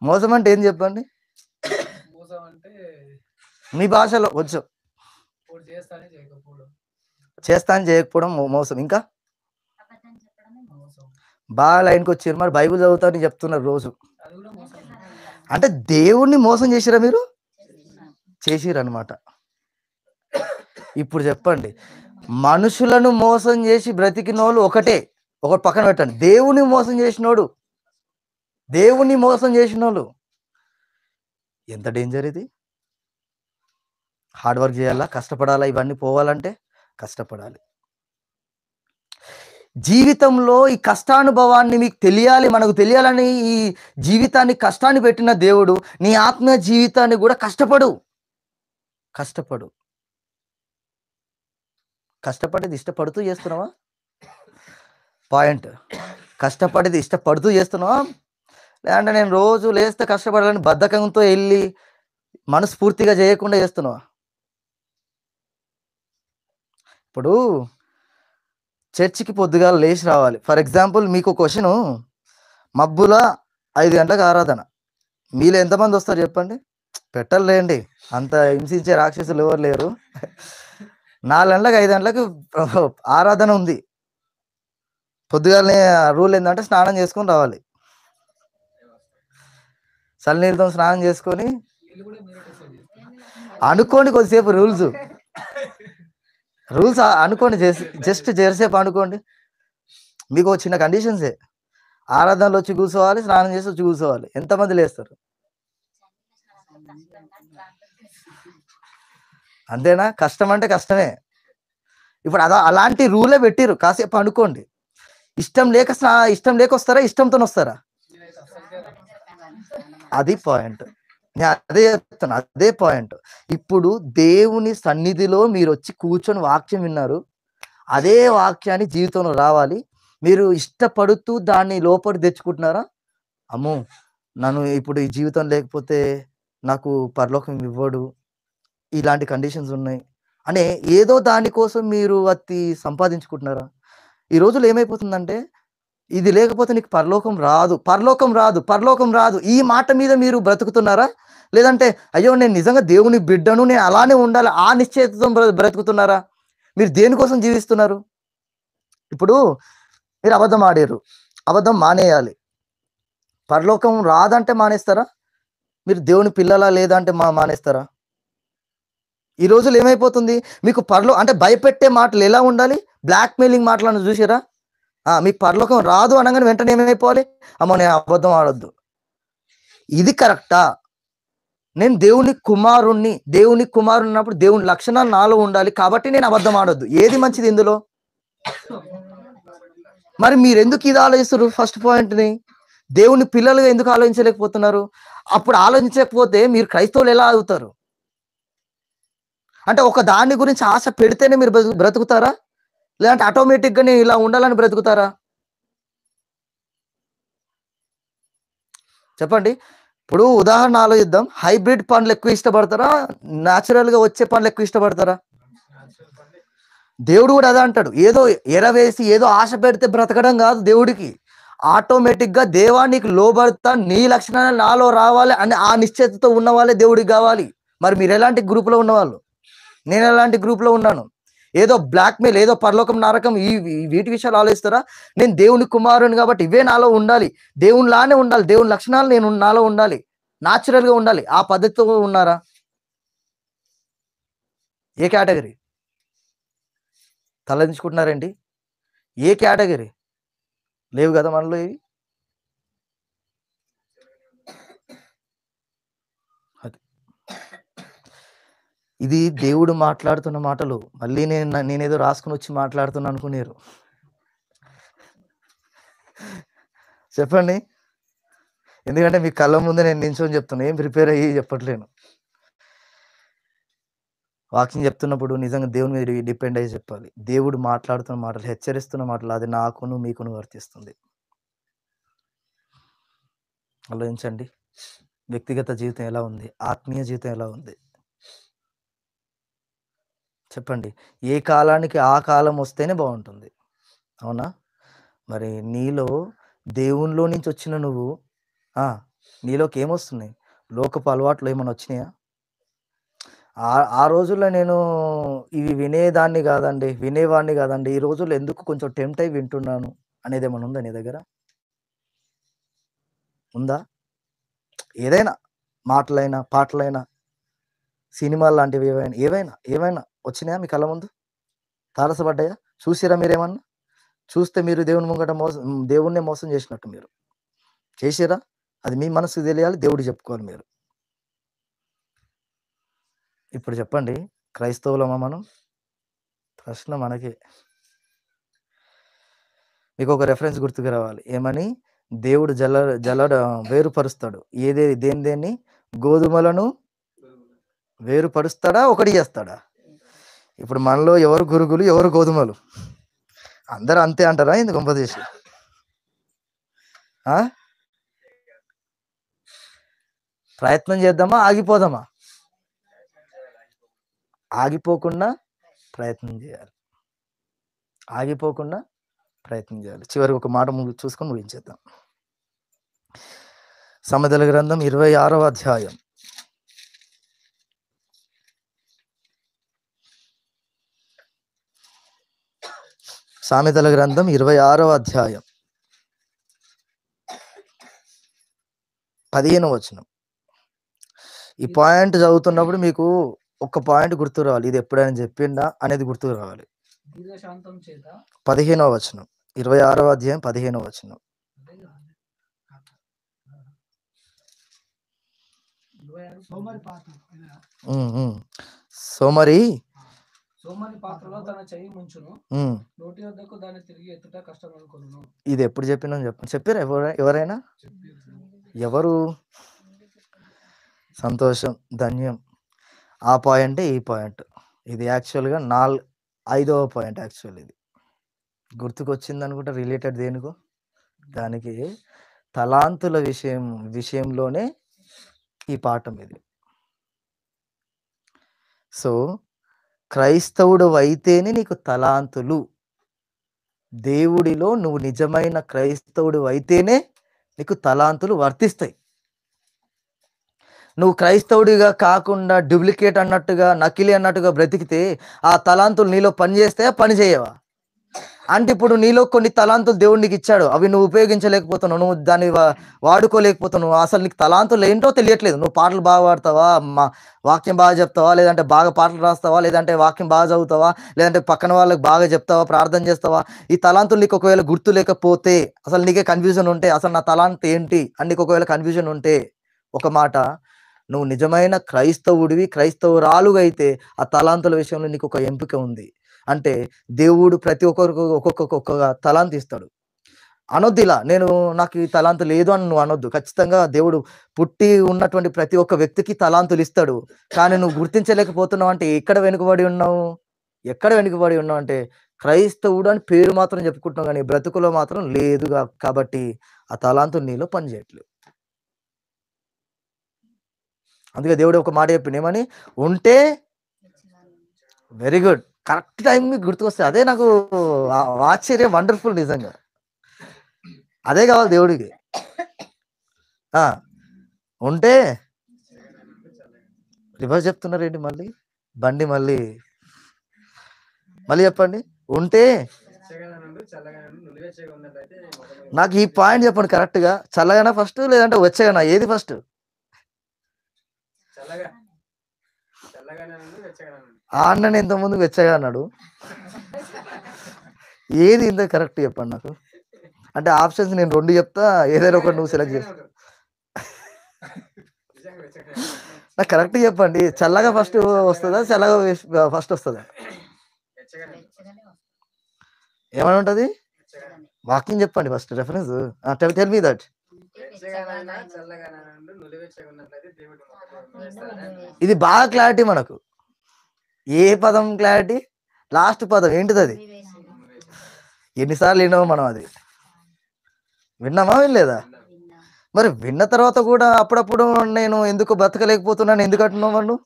మోసం అంటే ఏంది చెప్పండి? మీ భాషలో వచ్చు. చేస్తా అని చేయకపోవడం మోసం. ఇంకా బాగా లైన్కి వచ్చారు. మరి బైబిల్ చదువుతారని చెప్తున్నారు రోజు. అంటే దేవుణ్ణి మోసం చేసిరా మీరు? చేసిరనమాట. ఇప్పుడు చెప్పండి, మనుషులను మోసం చేసి బ్రతికినోళ్ళు ఒకటి పక్కన పెట్టండి. దేవుని మోసం చేసినోళ్ళు ఎంత డేంజర్ ఇది. హార్డ్ వర్క్ చేయాలా, కష్టపడాలా, ఇవన్నీ పోవాలంటే కష్టపడాలి. జీవితంలో ఈ కష్టానుభవాన్ని మీకు తెలియాలి, మనకు తెలియాలని ఈ జీవితాన్ని కష్టాన్ని పెట్టిన దేవుడు నీ ఆత్మీయ జీవితాన్ని కూడా కష్టపడు. కష్టపడేది ఇష్టపడుతూ చేస్తున్నావా? పాయింట్. కష్టపడేది ఇష్టపడుతూ చేస్తున్నావా? లేదంటే నేను రోజు లేస్తే కష్టపడాలని బద్ధకంతో వెళ్ళి మనస్ఫూర్తిగా చేయకుండా చేస్తున్నావా? ఇప్పుడు చర్చికి పొద్దుగాల లేచి రావాలి. ఫర్ ఎగ్జాంపుల్ మీకు క్వశ్చను, మబ్బుల 5 గంటలకు ఆరాధన. మీలో ఎంతమంది వస్తారు చెప్పండి? పెట్టలేండి, అంత హింసించే రాక్షసులు ఎవరు లేరు. 4 గంటలకు 5 గంటలకు ఆరాధన ఉంది. పొద్దుగాలనే రూల్ ఏంటంటే స్నానం చేసుకొని రావాలి. చల్లనీళ్ళతో స్నానం చేసుకొని అనుకోండి, కొద్దిసేపు రూల్స్ అనుకోండి, జస్ట్ జరసేపు అనుకోండి. మీకు చిన్న కండిషన్సే. ఆరాధనలో వచ్చి కూర్చోవాలి, స్నానం చేసి వచ్చి కూర్చోవాలి. ఎంతమంది లేస్తారు? అంతేనా? కష్టం అంటే కష్టమే. ఇప్పుడు అలాంటి రూలే పెట్టిరు. కాసేపు అనుకోండి. ఇష్టం లేక వస్తారా, ఇష్టంతో వస్తారా? అది పాయింట్. నేను అదే చెప్తాను, అదే పాయింట్. ఇప్పుడు దేవుని సన్నిధిలో మీరు వచ్చి కూర్చొని వాక్యం విన్నారు. అదే వాక్యాన్ని జీవితంలో రావాలి. మీరు ఇష్టపడుతూ దాన్ని లోపలి తెచ్చుకుంటున్నారా? అమ్మో, నన్ను ఇప్పుడు ఈ జీవితం లేకపోతే నాకు పరలోకం ఇవ్వడు, ఇలాంటి కండిషన్స్ ఉన్నాయి అనే ఏదో దానికోసం మీరు అతి సంపాదించుకుంటున్నారా? ఈ రోజులు ఏమైపోతుందంటే, ఇది లేకపోతే నీకు పరలోకం రాదు ఈ మాట మీద మీరు బ్రతుకుతున్నారా? లేదంటే అయ్యో నేను నిజంగా దేవుని బిడ్డను, నేను అలానే ఉండాలి, ఆ నిశ్చయితతో బ్రతుకుతున్నారా? మీరు దేనికోసం జీవిస్తున్నారు? ఇప్పుడు మీరు అబద్ధం ఆడారు, అబద్ధం మానేయాలి. పరలోకం రాదంటే మానేస్తారా? మీరు దేవుని పిల్లలా లేదా అంటే మానేస్తారా? ఈ రోజులు ఏమైపోతుంది, మీకు అంటే భయపెట్టే మాటలు ఎలా ఉండాలి? బ్లాక్ మెయిలింగ్ మాటలను చూసిరా? మీకు పరలోకం రాదు అనగానే వెంటనే ఏమైపోవాలి? అమ్మో నేను అబద్ధం ఆడొద్దు. ఇది కరెక్టా? నేను దేవుని కుమారుడు అన్నప్పుడు దేవుని లక్షణాలు నాలో ఉండాలి కాబట్టి నేను అబద్ధం ఆడొద్దు. ఏది మంచిది ఇందులో? మరి మీరు ఎందుకు ఇది ఆలోచిస్తారు? ఫస్ట్ పాయింట్ని దేవుని పిల్లలుగా ఎందుకు ఆలోచించలేకపోతున్నారు? అప్పుడు ఆలోచించకపోతే మీరు క్రైస్తవులు ఎలా అవుతారు? అంటే ఒక దాని గురించి ఆశ పెడితేనే మీరు బ్రతుకుతారా? లేదంటే ఆటోమేటిక్గా నేను ఇలా ఉండాలని బ్రతుకుతారా? చెప్పండి. ఇప్పుడు ఉదాహరణ ఆలోచిద్దాం. హైబ్రిడ్ పండ్లు ఎక్కువ ఇష్టపడతారా? న్యాచురల్గా వచ్చే పండ్లు ఎక్కువ ఇష్టపడతారా? దేవుడు కూడా అదే అంటాడు. ఏదో ఎరవేసి ఏదో ఆశ పెడితే బ్రతకడం కాదు దేవుడికి. ఆటోమేటిక్గా దేవా నీకు లోబడతా, నీ లక్షణాలు నాలో రావాలి అని ఆ నిశ్చయతతో ఉన్న వాళ్ళే దేవుడికి కావాలి. మరి మీరు ఎలాంటి గ్రూప్లో ఉన్నవాళ్ళు? నేను ఎలాంటి గ్రూప్లో ఉన్నాను? ఏదో బ్లాక్మెయిల్, ఏదో పరలోకం నరకం వీటి విషయాలు ఆలోచిస్తారా? నేను దేవుని కుమారుని కాబట్టి ఇవే నాలో ఉండాలి, దేవునిలానే ఉండాలి, దేవుని లక్షణాలు నేను నాలో ఉండాలి, న్యాచురల్గా ఉండాలి, ఆ పద్ధతితో ఉన్నారా? ఏ కేటగిరీ తలదించుకుంటున్నారండి? ఏ కేటగిరీ లేవు కదా మనలో ఇవి. ఇది దేవుడు మాట్లాడుతున్న మాటలు. మళ్ళీ నేనేదో రాసుకుని వచ్చి మాట్లాడుతున్నా అనుకునేరు. చెప్పండి. ఎందుకంటే మీ కళ్ళ ముందే నేను నించొని చెప్తున్నా, ఏం ప్రిపేర్ అయ్యి చెప్పట్లేను. వాక్యం చెప్తున్నప్పుడు నిజంగా దేవుని మీద డిపెండ్ అయ్యి చెప్పాలి. దేవుడు మాట్లాడుతున్న మాటలు, హెచ్చరిస్తున్న మాటలు అది నాకును మీకును వర్తిస్తుంది. ఆలోచించండి. వ్యక్తిగత జీవితం ఎలా ఉంది? ఆత్మీయ జీవితం ఎలా ఉంది? చెప్పండి. ఏ కాలానికి ఆ కాలం వస్తేనే బాగుంటుంది, అవునా? మరి నీలో దేవునిలో నుంచి వచ్చిన నువ్వు నీలోకి ఏమొస్తున్నాయి? లోకపు అలవాట్లు ఏమైనా వచ్చినాయా? ఆ రోజుల్లో నేను ఇవి వినేవాడిని కాదండి. ఈ రోజుల్లో ఎందుకు కొంచెం టెంప్ట్ అయి వింటున్నాను అనేది ఏమైనా ఉందా నీ దగ్గర? ఉందా? ఏదైనా మాటలైనా, పాటలైనా, సినిమాలు లాంటివి ఏవైనా వచ్చినాయా మీ కళ్ళ ముందు? తారసపడ్డాయా? చూసిరా మీరేమన్నా? చూస్తే మీరు దేవుని ముంగట దేవుణ్ణే మోసం చేసినట్టు మీరు చేసిరా? అది మీ మనసుకు తెలియాలి, దేవుడు చెప్పుకోవాలి మీరు. ఇప్పుడు చెప్పండి, క్రైస్తవులమా మనం? ప్రశ్న మనకి. మీకు ఒక రెఫరెన్స్ గుర్తుకు రావాలి. ఏమని? దేవుడు జలడ వేరుపరుస్తాడు. దేన్ని? గోధుమలను వేరుపరుస్తాడా? ఒకటి చేస్తాడా? ఇప్పుడు మనలో ఎవరు గురుగులు, ఎవరు గోధుమలు? అందరూ అంతే అంటారా? ఇందుకు గొంపదేశి ప్రయత్నం చేద్దామా? ఆగిపోదామా? ఆగిపోకుండా ప్రయత్నం చేయాలి. చివరికి ఒక మాట చూసుకొని ముగించేద్దాం. సామెతల గ్రంథం 26వ అధ్యాయం. సామెతల గ్రంథం 26వ అధ్యాయం 15వ వచనం. ఈ పాయింట్ చదువుతున్నప్పుడు మీకు ఒక పాయింట్ గుర్తు రావాలి. ఇది ఎప్పుడైనా చెప్పిండా అనేది గుర్తుకు రావాలి. 15వ వచనం, 26వ అధ్యాయం 15వ వచనం. సోమరి ఇది ఎప్పుడు చెప్పినా చెప్పండి. చెప్పారా ఎవరైనా? ఎవరు? సంతోషం, ధన్యం. ఆ పాయింటే ఈ పాయింట్. ఇది యాక్చువల్గా 5వ పాయింట్. యాక్చువల్ ఇది గుర్తుకొచ్చింది అనుకుంటా. రిలేటెడ్ దేనికో దానికి. తలాంతుల విషయంలోనే ఈ పాఠం ఇది. సో క్రైస్తవుడు అయితేనే నీకు తలాంతులు. దేవుడిలో నువ్వు నిజమైన క్రైస్తవుడు అయితేనే నీకు తలాంతులు వర్తిస్తాయి. నువ్వు క్రైస్తవుడిగా కాకుండా డూప్లికేట్ అన్నట్టుగా, నకిలీ అన్నట్టుగా బ్రతికితే ఆ తలాంతులు నీలో పని చేస్తాయా, పని చేయవా? అంటే ఇప్పుడు నీలో కొన్ని తలాంతులు దేవుడు నీకు ఇచ్చాడు. అవి నువ్వు ఉపయోగించలేకపోతున్నావు. నువ్వు దాన్ని వాడుకోలేకపోతున్నావు. అసలు నీకు తలాంతులు ఏంటో తెలియట్లేదు. నువ్వు పాటలు బాగా పాడతావా? వాక్యం బాగా చెప్తావా? లేదంటే బాగా పాటలు రాస్తావా? లేదంటే వాక్యం బాగా చదువుతావా? లేదంటే పక్కన వాళ్ళకి బాగా చెప్తావా? ప్రార్థన చేస్తావా? ఈ తలాంతులు నీకు ఒకవేళ గుర్తు లేకపోతే, అసలు నీకే కన్‌ఫ్యూజన్ ఉంటే, అసలు నా తలాంత్ ఏంటి అని నీకు ఒకవేళ కన్‌ఫ్యూజన్ ఉంటే, ఒక మాట, నువ్వు నిజమైన క్రైస్తవుడివి, క్రైస్తవురాలుగా అయితే ఆ తలాంతుల విషయంలో నీకు ఒక ఎంపిక ఉంది. అంటే దేవుడు ప్రతి ఒక్కరికి ఒక్కొక్క తలాంత్ ఇస్తాడు. అనొద్దిలా, నేను నాకు ఈ తలాంతు లేదు అని నువ్వు అనొద్దు. ఖచ్చితంగా దేవుడు పుట్టి ఉన్నటువంటి ప్రతి ఒక్క వ్యక్తికి తలాంతులిస్తాడు. కానీ నువ్వు గుర్తించలేకపోతున్నావంటే ఎక్కడ వెనుకబడి ఉన్నావు? ఎక్కడ వెనుకబడి ఉన్నావంటే క్రైస్తవుడు అని పేరు మాత్రం చెప్పుకుంటున్నావు గానీ బ్రతుకులో మాత్రం లేదుగా కాబట్టి ఆ తలాంతు నీలో పని చేయట్లేదు. అందుకే దేవుడు ఒక మాట చెప్పిండు ఏమని? ఉంటే వెరీ గుడ్. కరెక్ట్ టైంకి గుర్తుకొస్తాయి. అదే నాకు ఆశ్చర్యం, వండర్‌ఫుల్ నిజంగా. అదే కావాలి దేవుడికి. ఆ! ఉంటే రివర్స్ చెప్తున్నారేంటి మళ్ళీ? బండి మళ్ళీ చెప్పండి. ఉంటే నాకు ఈ పాయింట్ చెప్పండి కరెక్ట్‌గా. చల్లగానా ఫస్ట్ లేదంటే వెచ్చగానా? ఏది ఫస్ట్? ఆ అన్నని ఇంతకుముందు వెచ్చగా అన్నాడు. ఏది ఇంత కరెక్ట్ చెప్పండి నాకు. అంటే ఆప్షన్స్ నేను 2 చెప్తా. ఏదైనా ఒకటి నువ్వు సెలెక్ట్ చేసుకో. నాకు కరెక్ట్ చెప్పండి. చల్లగా ఫస్ట్ వస్తదా? చల్లగా ఫస్ట్ వస్తదా? ఏమని ఉంటది? వాక్యం చెప్పండి first reference. Tell me that. ఇది బాగా క్లారిటీ మనకు. ఏ పదం క్లారిటీ? లాస్ట్ పదం ఏంటిదది? ఎన్నిసార్లు విన్నామో మనం అది. విన్నామా? వినలేదా? మరి విన్న తర్వాత కూడా అప్పుడప్పుడు నేను ఎందుకు బతకలేకపోతున్నాను ఎందుకు అంటున్నావు నువ్వు?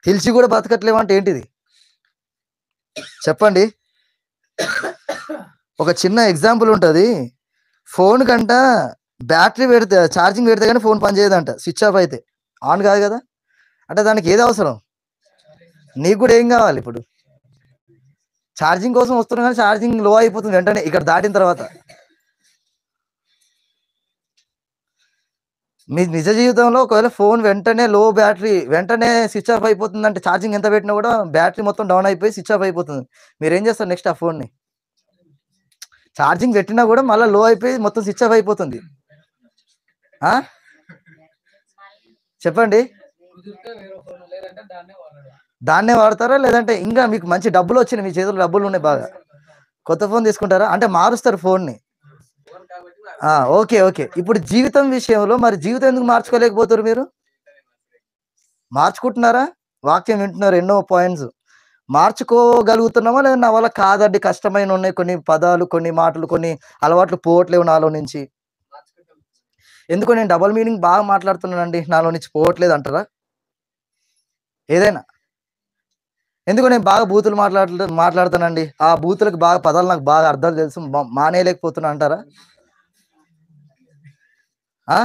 తెలిసి కూడా బతకట్లేవంటే ఏంటిది? చెప్పండి. ఒక చిన్న ఎగ్జాంపుల్ ఉంటది. ఫోన్ కంట బ్యాటరీ పెడితే ఛార్జింగ్ పెడితే గానీ ఫోన్ పనిచేయదంట. స్విచ్ ఆఫ్ అయితే. ఆన్ కాదు కదా! అంటే దానికి ఏది అవసరం? నీకు కూడా ఏం కావాలి ఇప్పుడు? ఛార్జింగ్ కోసం వస్తున్నా కానీ ఛార్జింగ్ లో అయిపోతుంది వెంటనే ఇక్కడ దాటిన తర్వాత. మీ నిజ జీవితంలో ఒకవేళ ఫోన్ వెంటనే లో బ్యాటరీ వెంటనే స్విచ్ ఆఫ్ అయిపోతుందంటే ఛార్జింగ్ ఎంత పెట్టినా కూడా బ్యాటరీ మొత్తం డౌన్ అయిపోయి స్విచ్ ఆఫ్ అయిపోతుంది. మీరేం చేస్తారు నెక్స్ట్ ఆ ఫోన్‌ని? ఛార్జింగ్ పెట్టినా కూడా మళ్ళా లో అయిపోయి మొత్తం స్విచ్ ఆఫ్ అయిపోతుంది. ఆ? చెప్పండి. దాన్నే వాడతారా? లేదంటే ఇంకా మీకు మంచి డబ్బులు వచ్చినాయి, మీ చేతుల్లో డబ్బులు ఉన్నాయి బాగా. కొత్త ఫోన్ తీసుకుంటారా? అంటే మారుస్తారు ఫోన్‌ని. ఓకే. ఓకే. ఇప్పుడు జీవితం విషయంలో మరి జీవితం ఎందుకు మార్చుకోలేకపోతుర్రు మీరు? మార్చుకుంటున్నారా? వాక్యం వింటున్నారు ఎన్నో పాయింట్స్. మార్చుకోగలుగుతున్నామా? లేదా నా వల్ల కాదండి కష్టమైనున్నాయి కొన్ని పదాలు, కొన్ని మాటలు, కొన్ని అలవాట్లు పోవట్లేవు నాలో నుంచి. ఎందుకో నేను డబుల్ మీనింగ్ బాగా మాట్లాడుతున్నానండి. నాలో నుంచి పోవట్లేదు అంటారా? ఏదైనా. ఎందుకో నేను బాగా బూతులు మాట్లాడతానండి. ఆ బూతులకు బాగా పదాలు నాకు బాగా అర్థాలు తెలుసు. మానేయలేకపోతున్నా అంటారా? ఆ?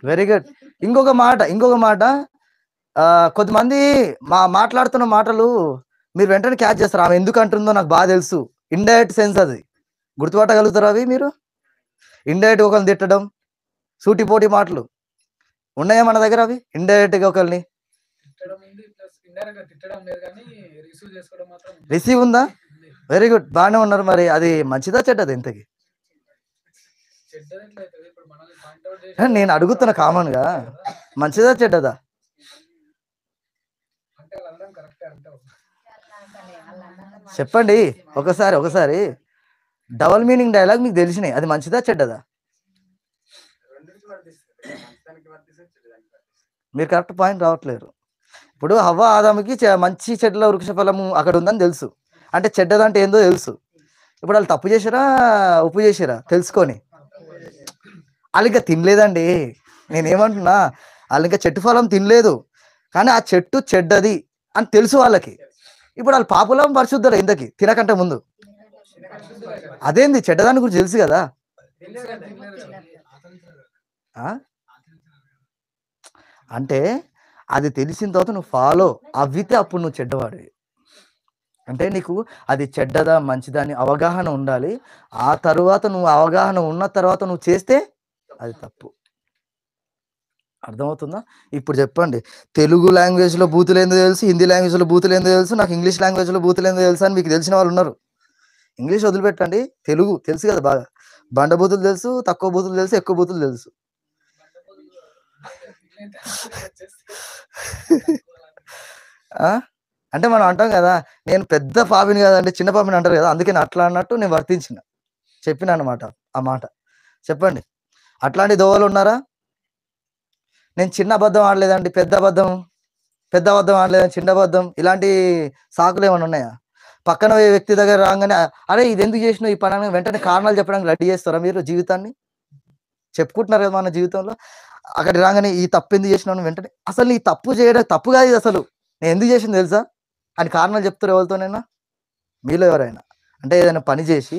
Very good. ఇంకొక మాట కొంతమంది మాట్లాడుతున్న మాటలు మీరు వెంటనే క్యాచ్ చేస్తారు. ఆమె ఎందుకు అంటుందో నాకు బాగా తెలుసు. ఇండైరెక్ట్ సెన్స్ అది. గుర్తుపట్టగలుగుతారా అవి మీరు? ఇండైరెక్ట్‌గా ఒకళ్ళని తిట్టడం, సూటిపోటి మాటలు ఉన్నాయా మన దగ్గర అవి? ఇండైరెక్ట్‌గా ఒకళ్ళని రిసీవ్ ఉందా? Very good. బానే ఉన్నారు. మరి అది మంచిదా చెడ్డదా ఇంతకి? నేను అడుగుతున్నా కామన్‌గా. మంచిదా చెడ్డదా? చెప్పండి. ఒకసారి డబుల్ మీనింగ్ డైలాగ్ మీకు తెలిసినాయి. అది మంచిదా చెడ్డదా? మీరు కరెక్ట్ పాయింట్ రావట్లేరు. ఇప్పుడు హవ్వ ఆదాముకి మంచి చెడ్డల వృక్ష ఫలము అక్కడ ఉందని తెలుసు. అంటే చెడ్డదంటే ఏందో తెలుసు. ఇప్పుడు వాళ్ళు తప్పు చేసిరా? ఉప్పు చేసిరా? తెలుసుకొని. ఆళ్ళింకా తినలేదండి. నేనేమంటున్నా, ఆళ్ళింకా చెట్టు ఫలం తినలేదు. కానీ ఆ చెట్టు చెడ్డది అని తెలుసు వాళ్ళకి. ఇప్పుడు ఆళ్ళు పాపులా పరిశుద్ధులా ఇంతకి తినకంటే ముందు? అదేంది చెడ్డదాని గురించి తెలుసు గదా! ఆ? అంటే అది తెలిసిన తర్వాత నువ్వు ఫాలో అవ్వితే అప్పుడు నువ్వు చెడ్డవాడివి. అంటే నీకు అది చెడ్డదా, మంచిదా అని అవగాహన ఉండాలి. ఆ తరువాత నువ్వు అవగాహన ఉన్న తర్వాత నువ్వు చేస్తే అది తప్పు. అర్థమవుతుందా? ఇప్పుడు చెప్పండి. తెలుగు లాంగ్వేజ్‌లో బూతులేందో తెలుసు, హిందీ లాంగ్వేజ్‌లో బూతులేందో తెలుసు, నాకు ఇంగ్లీష్ లాంగ్వేజ్‌లో బూతులేందో తెలుసు అని మీకు తెలిసిన వాళ్ళున్నారు. ఇంగ్లీష్ వదిలిపెట్టండి. తెలుగు తెలుసు కదా బాగా. బండ బూతులు తెలుసు, తక్కువ బూతులు తెలుసు, ఎక్కువ బూతులు తెలుసు. ఆ! అంటే మనం అంటాం గదా! నేను పెద్ద పాపిని గాదండి, చిన్న పాపిని అంటారు గదా! అందుకే నేను అట్లా అన్నట్టు నేను వర్తించిన. చెప్పినానన్నమాట ఆ మాట. చెప్పండి. అట్లాంటి దోవలున్నారా? నేను చిన్న అబద్ధం ఆడలేదండి, పెద్ద అబద్ధం ఆడలేదని చిన్న అబద్ధం ఇలాంటి సాకులేమన్నా ఉన్నాయా? పక్కన వ్యక్తి దగ్గర రాంగానే "అరే! ఇదెందుకు జేసినావు ఈ పని" అని వెంటనే కారణాలు చెప్పడానికి రెడీ జేస్తారా మీరు జీవితాన్ని? చెప్పుకుంటున్నారు గదా మన జీవితంలో. అక్కడికి రాంగానే ఈ తప్పెందుకు జేసినావు అని వెంటనే అసలు నీ తప్పు చేయడం తప్పు గాదు ఇదసలు. నేను ఎందుకు జేసింది తెలుసా? అని కారణాలు చెప్తారా ఎవరితోనైనా? మీలో ఎవరైనా? అంటే ఏదైనా పని జేసి,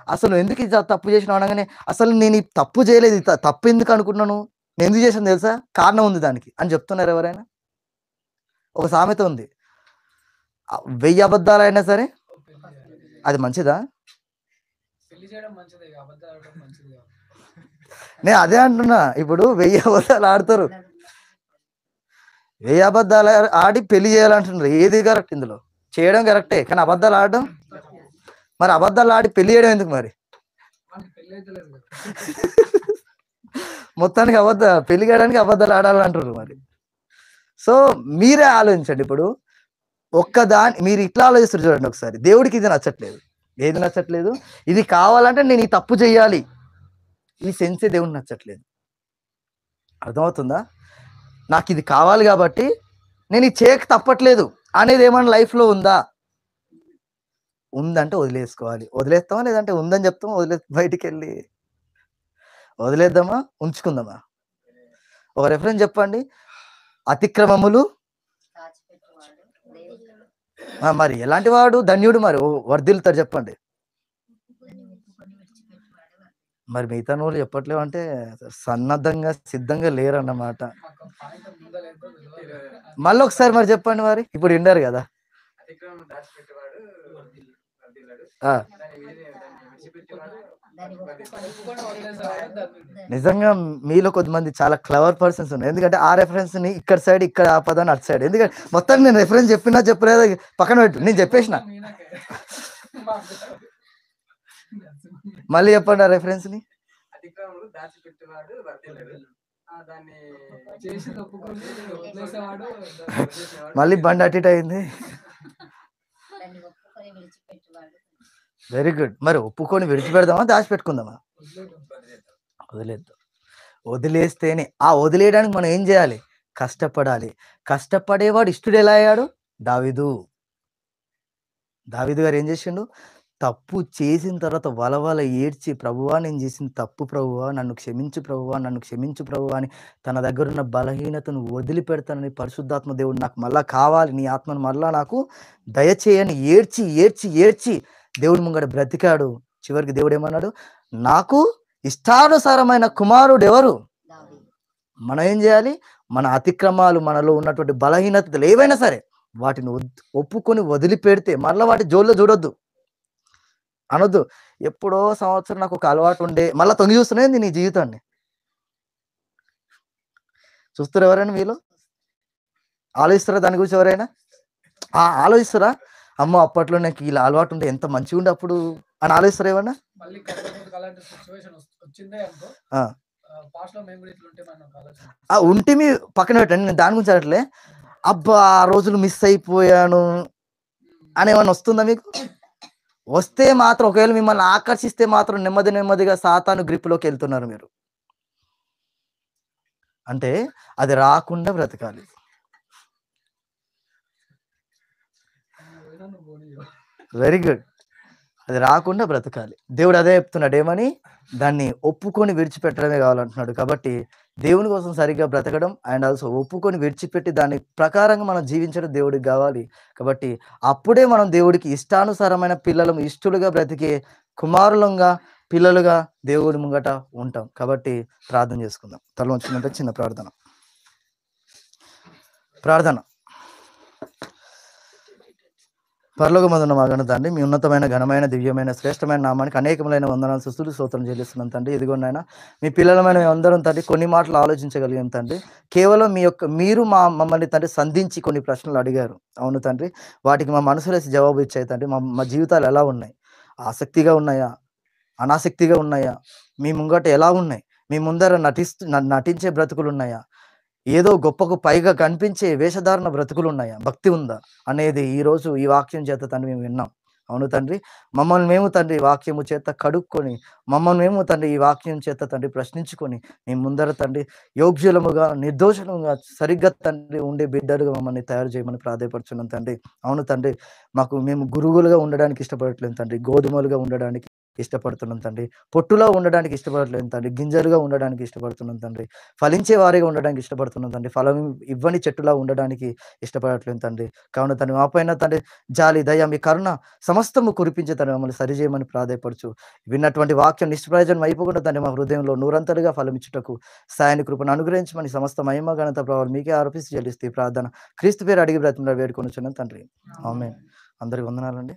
అసలు నువ్వెందుకు ఈ తప్పు జేసినావు అనంగానే, అసలు నేను ఈ తప్పు జేయలేదు. తప్పెందుకు అనుకుంటున్నావు? నేనెందుకు జేశానో తెలుసా? కారణం ఉంది దానికి అని చెప్తున్నారా ఎవరైనా? ఒక సామెత ఉంది. 1000 అబద్ధాలైనా సరే అది మంచిదా? నేను అదే అంటున్నా. ఇప్పుడు 1000 అబద్ధాలు ఆడతారు. 1000 అబద్ధాలు ఆడి పెళ్లి చేయాలంటున్నారు. ఏది కరెక్ట్ ఇందులో? చేయడం కరెక్టే. కానీ అబద్ధాలు ఆడడం మరి అబద్ధాలు ఆడి పెళ్లి చేయడం ఎందుకు మరి? మొత్తానికి పెళ్లి చేయడానికి అబద్ధాలు ఆడాలంటుర్రు మరి. సో, మీరే ఆలోచించండి ఇప్పుడు. మీరు ఇట్లా ఆలోచిస్తారు చూడండి ఒకసారి. దేవుడికి ఇది నచ్చట్లేదు. ఏది నచ్చట్లేదు? ఇది కావాలంటే నేను ఈ తప్పు చేయాలి. ఈ సెన్సే దేవుడికి నచ్చట్లేదు. అర్థమవుతుందా? నాకిది కావాలి గాబట్టి నేను ఇది చేయక తప్పట్లేదు అనేది ఏమన్నా లైఫ్‌లో ఉందా? ఉందంటే వదిలేసుకోవాలి. వదిలేస్తామా? లేదంటే ఉందని చెప్తామా? బయటికెళ్ళి వదిలేద్దామా? ఉంచుకుందామా? ఒక రిఫరెన్స్ చెప్పండి. అతిక్రమములు మరి ఎలాంటి వాడు ధన్యుడు మరి వర్ధిల్లుతాడు చెప్పండి. మరి మిగతానోళ్ళు చెప్పట్లేవంటే సన్నద్ధంగా, సిద్ధంగా లేరన్నమాట. మళ్ళొకసారి మరి చెప్పండి మరి. ఇప్పుడు విన్నారు గదా! ఆ! నిజంగా మీలో కొద్దిమంది చాలా క్లవర్ పర్సన్స్ ఉన్నారు. ఎందుకంటే ఆ రిఫరెన్స్‌ని ఇక్కడ సైడ్ ఇక్కడ ఆపదని అటు సైడ్. ఎందుకంటే మొత్తం నేను రిఫరెన్స్ చెప్పినా చెప్పలేదో పక్కన పెట్టు. నేను చెప్పేసిన. మళ్ళీ చెప్పండి ఆ రిఫరెన్స్‌ని. మళ్ళీ బండి అటు ఇటు అయింది. Very good. మరి ఒప్పుకొని విడిచిపెడదామా? దాచిపెట్టుకుందామా? వదిలేద్దాం. వదిలేస్తేనే వదిలేయడానికి మనం ఏం జేయాలి? కష్టపడాలి. కష్టపడేవాడు ఇష్టుడు ఎలా అయ్యాడు? దావీదు. దావీదు గారు ఏం జేసిండు? తప్పు చేసిన తర్వాత వలవల ఏడ్చి, ప్రభువా! నేను చేసింది తప్పు ప్రభువా! నన్ను క్షమించు ప్రభువా! నన్ను క్షమించు ప్రభువా! అని తన దగ్గరున్న బలహీనతను వదిలిపెడతానని పరిశుద్ధాత్మ దేవుడు నాకు మళ్ళా కావాలి. నీ ఆత్మను మరలా నాకు దయచేయని ఏడ్చి, ఏడ్చి, ఏడ్చి దేవుడి ముంగట బ్రతికాడు. చివరికి దేవుడేమన్నాడు? నాకు ఇష్టానుసారమైన కుమారుడెవరు? మనం ఏం జేయాలి? మన అతిక్రమాలు, మనలో ఉన్నటువంటి బలహీనతలు ఏవైనా సరే వాటిని ఒప్పుకొని వదిలిపెడితే మరలా వాటి జోలిలో చూడొద్దు. అనొద్దు. ఎప్పుడో సంవత్సరం నాకొక అలవాటుండే మళ్ళా తొంగి చూస్తున్నారేంది నీ జీవితాన్ని? చూస్తుర్రా ఎవరైనా మీలో? ఆలోచిస్తారా దాని గురించి ఎవరైనా? ఆలోచిస్తారా? అమ్మో! అప్పట్లో నాకు ఇలా అలవాటుండే ఎంత మంచిగుండే అప్పుడు అని ఆలోచిస్తారా ఏమన్నా? ఆ! ఉంటిమి పక్కన పెట్టండి. నేను దాని గురించి అనట్లే. అబ్బా! ఆ రోజులు మిస్ అయిపోయాను అని ఏమన్నా వస్తుందా మీకు? వస్తే మాత్రం ఒకవేళ మిమ్మల్ని ఆకర్షిస్తే మాత్రం నెమ్మది నెమ్మదిగా సాతాను గ్రిప్‌లోకెళ్తున్నారు మీరు. అంటే అది రాకుండా బ్రతకాలి. Very good. అది రాకుండా బ్రతకాలి. దేవుడు అదే చెప్తున్నాడు. ఏమని? దాన్ని ఒప్పుకొని విడిచిపెట్టడమే కావాలంటున్నాడు. కాబట్టి దేవుని కోసం సరిగ్గా బ్రతకడం అండ్ ఆల్సో ఒప్పుకొని విడిచిపెట్టి దాని ప్రకారంగా మనం జీవించడం దేవుడికి గావాలి. కాబట్టి అప్పుడే మనం దేవుడికి ఇష్టానుసారమైన పిల్లలం, ఇష్టలుగా బ్రతికే కుమారులంగా, పిల్లలుగా దేవుడి ముంగట ఉంటాం. కాబట్టి ప్రార్థన చేసుకుందాం. తల వంచుకుంటే చిన్న ప్రార్థన. ప్రార్థన. పరలోకమందున్న మా ఘన తండ్రి, మీ ఉన్నతమైన, ఘనమైన, దివ్యమైన, శ్రేష్టమైన నామానికి అనేకములైన వందనాలు, స్తుతులు, స్తోత్రం చెల్లిస్తున్నాను తండ్రి. ఇదిగోండి నాయన, మీ పిల్లలమైన మేమందరం తండ్రి కొన్ని మాటలు ఆలోచించగలిగాం తండ్రి. కేవలం మీరు మమ్మల్ని తండ్రి సంధించి కొన్ని ప్రశ్నలు అడిగారు. అవును తండ్రి. వాటికి మా మనసులేసి జవాబు ఇచ్చాయి తండ్రి. మా మా జీవితాలు ఎలా ఉన్నాయి? ఆసక్తిగా ఉన్నాయా? అనాసక్తిగా ఉన్నాయా? మీ ముంగట ఎలా ఉన్నాయి? మీ ముందర నటించే బ్రతుకులున్నాయా? ఏదో గొప్పకు పైగా కనిపించే వేషధారణ బ్రతుకులున్నాయా? భక్తి ఉందా? అనేది ఈరోజు ఈ వాక్యం చేత తండ్రి మేము విన్నాం. అవును తండ్రి. మమ్మల్ని మేము తండ్రి వాక్యము చేత కడుక్కొని, మమ్మల్ని మేము తండ్రి ఈ వాక్యం చేత తండ్రి ప్రశ్నించుకొని, మీ ముందర తండ్రి యోగ్యులముగా, నిర్దోషులముగా సరిగ్గా తండ్రి ఉండే బిడ్డలుగా మమ్మల్ని తయారు చేయమని ప్రాధేయపడుచున్నాం తండ్రి. అవును తండ్రి. మేము గురువులుగా ఉండడానికి ఇష్టపడట్లేదు తండ్రి. గోధుమలుగా ఉండడానికి ఇష్టపడుతున్నాం తండ్రి. పొట్టులో ఉండడానికి ఇష్టపడట్లేదు తండ్రి. గింజలుగా ఉండడానికి ఇష్టపడుతున్నాం తండ్రి. ఫలించే వారిగా ఉండడానికి ఇష్టపడుతున్నాం తండ్రి. ఫలం ఇవ్వని చెట్టులా ఉండడానికి ఇష్టపడట్లేదు తండ్రి. కావున తండ్రి మా పైన తండ్రి జాలి, దయ, మీ కరుణ సమస్తము కురిపించి తండ్రి మమ్మల్ని సరిజేయమని ప్రాధేయపడుచు. విన్నటువంటి వాక్యం నిష్ప్రయోజనం అయిపోకుండా తండ్రి మా హృదయంలో నూరంతలుగా ఫలమిచ్చుటకు సాయాన్ని కృపను అనుగ్రహించమని సమస్త మహిమ ఘనత ప్రభావాలు మీకే ఆరోపిస్తూ చెల్లిస్తూ ఈ ప్రార్థన క్రీస్తు పేరు అడిగి బ్రతిమలాడి వేడుకొనుచున్నాను తండ్రి. ఆమేన్. అందరికి వందనాలండి.